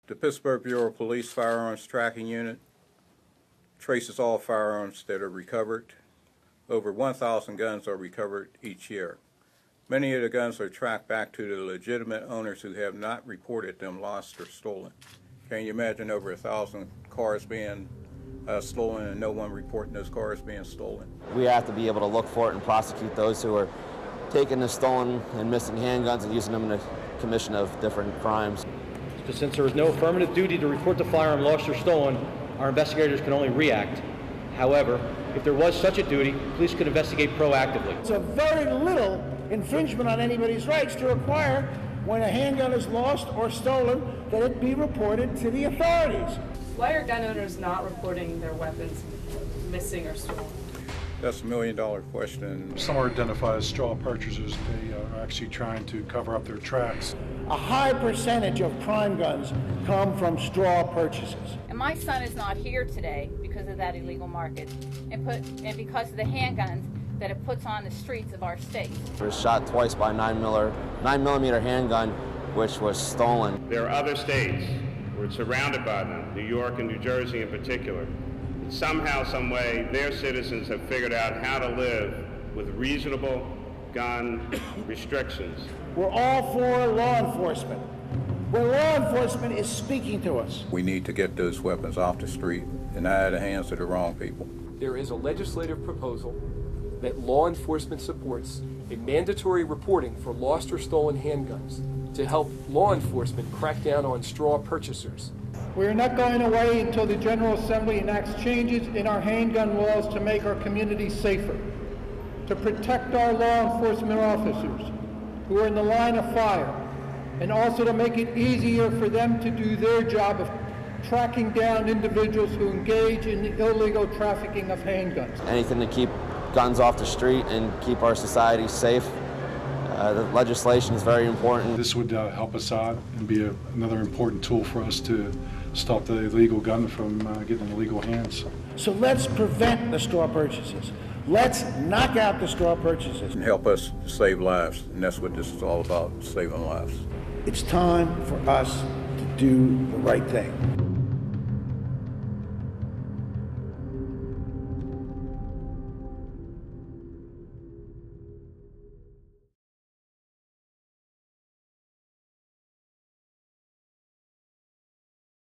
The Pittsburgh Bureau of Police Firearms Tracking Unit traces all firearms that are recovered. Over 1,000 guns are recovered each year. Many of the guns are tracked back to the legitimate owners who have not reported them lost or stolen. Can you imagine over 1,000 cars being stolen and no one reporting those cars being stolen? We have to be able to look for it and prosecute those who are taking the stolen and missing handguns and using them in the commission of different crimes. Since there is no affirmative duty to report the firearm lost or stolen, our investigators can only react. However, if there was such a duty, police could investigate proactively. It's a very little infringement on anybody's rights to require, when a handgun is lost or stolen, that it be reported to the authorities. Why are gun owners not reporting their weapons missing or stolen? That's a million-dollar question. Some are identified as straw purchasers. They are actually trying to cover up their tracks. A high percentage of crime guns come from straw purchases. And my son is not here today because of that illegal market and because of the handguns that it puts on the streets of our state. He was shot twice by a 9mm handgun, which was stolen. There are other states where it's surrounded by them, New York and New Jersey in particular. Somehow, some way, their citizens have figured out how to live with reasonable gun restrictions. We're all for law enforcement. Where law enforcement is speaking to us. We need to get those weapons off the street and out of the hands of the wrong people. There is a legislative proposal that law enforcement supports a mandatory reporting for lost or stolen handguns to help law enforcement crack down on straw purchasers. We are not going away until the General Assembly enacts changes in our handgun laws to make our communities safer, to protect our law enforcement officers who are in the line of fire, and also to make it easier for them to do their job of tracking down individuals who engage in the illegal trafficking of handguns. Anything to keep guns off the street and keep our society safe. The legislation is very important. This would help us out and be another important tool for us to stop the illegal gun from getting in illegal hands. So let's prevent the straw purchases. Let's knock out the straw purchases. And help us save lives, and that's what this is all about, saving lives. It's time for us to do the right thing.